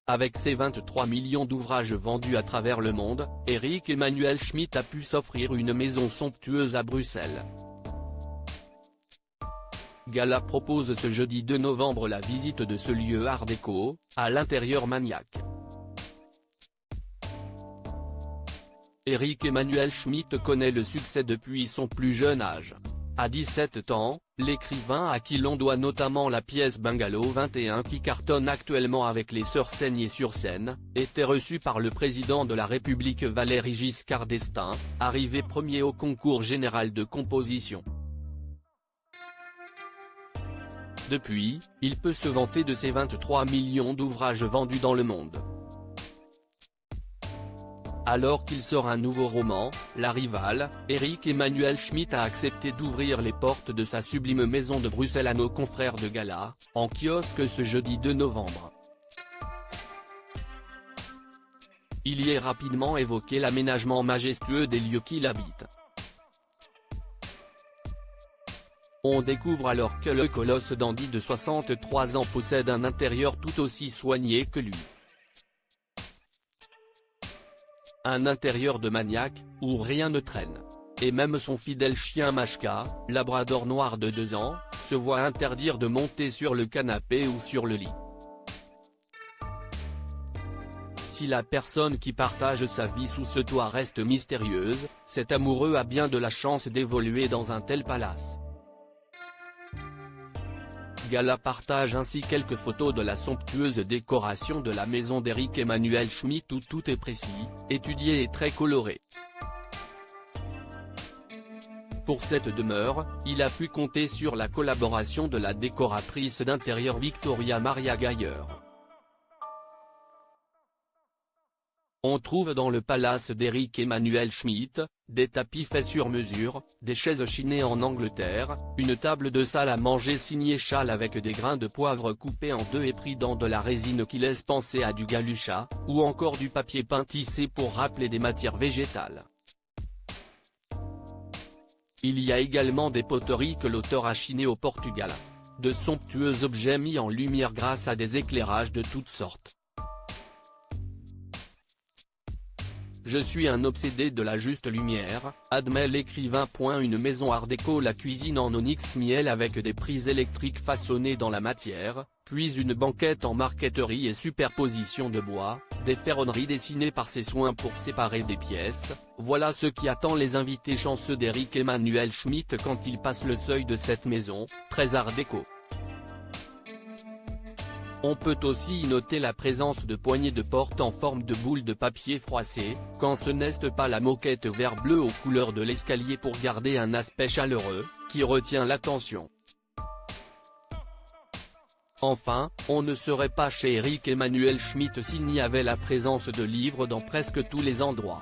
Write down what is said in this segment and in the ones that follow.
Avec ses 23 millions d'ouvrages vendus à travers le monde, Eric Emmanuel Schmitt a pu s'offrir une maison somptueuse à Bruxelles. Gala propose ce jeudi 2 novembre la visite de ce lieu art déco, à l'intérieur maniaque. Eric Emmanuel Schmitt connaît le succès depuis son plus jeune âge. À 17 ans, l'écrivain à qui l'on doit notamment la pièce Bungalow 21 qui cartonne actuellement avec les Sœurs Saigné-sur-Seine, était reçu par le président de la République Valéry Giscard d'Estaing, arrivé premier au concours général de composition. Depuis, il peut se vanter de ses 23 millions d'ouvrages vendus dans le monde. Alors qu'il sort un nouveau roman, La Rivale, Eric Emmanuel Schmitt a accepté d'ouvrir les portes de sa sublime maison de Bruxelles à nos confrères de Gala, en kiosque ce jeudi 2 novembre. Il y est rapidement évoqué l'aménagement majestueux des lieux qu'il habite. On découvre alors que le colosse dandy de 63 ans possède un intérieur tout aussi soigné que lui. Un intérieur de maniaque, où rien ne traîne. Et même son fidèle chien Mashka, labrador noir de 2 ans, se voit interdire de monter sur le canapé ou sur le lit. Si la personne qui partage sa vie sous ce toit reste mystérieuse, cet amoureux a bien de la chance d'évoluer dans un tel palace. Gala partage ainsi quelques photos de la somptueuse décoration de la maison d'Eric Emmanuel Schmitt où tout est précis, étudié et très coloré. Pour cette demeure, il a pu compter sur la collaboration de la décoratrice d'intérieur Victoria Maria Gayer. On trouve dans le palace d'Eric Emmanuel Schmitt, des tapis faits sur mesure, des chaises chinées en Angleterre, une table de salle à manger signée Châle avec des grains de poivre coupés en deux et pris dans de la résine qui laisse penser à du galucha, ou encore du papier peint tissé pour rappeler des matières végétales. Il y a également des poteries que l'auteur a chinées au Portugal. De somptueux objets mis en lumière grâce à des éclairages de toutes sortes. Je suis un obsédé de la juste lumière, admet l'écrivain. Une maison art déco, la cuisine en onyx miel avec des prises électriques façonnées dans la matière, puis une banquette en marqueterie et superposition de bois, des ferronneries dessinées par ses soins pour séparer des pièces, voilà ce qui attend les invités chanceux d'Eric Emmanuel Schmitt quand ils passent le seuil de cette maison, très art déco. On peut aussi y noter la présence de poignées de porte en forme de boule de papier froissé, quand ce n'est pas la moquette vert bleu aux couleurs de l'escalier pour garder un aspect chaleureux, qui retient l'attention. Enfin, on ne serait pas chez Eric Emmanuel Schmitt s'il n'y avait la présence de livres dans presque tous les endroits.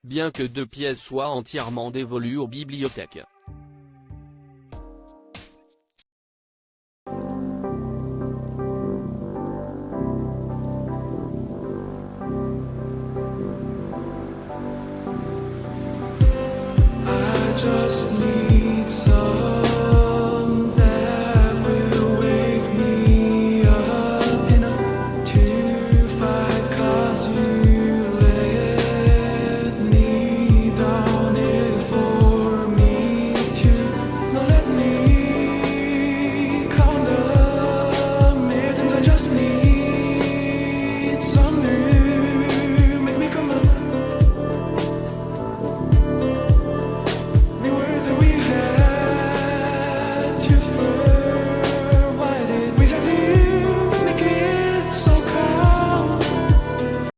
Bien que 2 pièces soient entièrement dévolues aux bibliothèques. Just need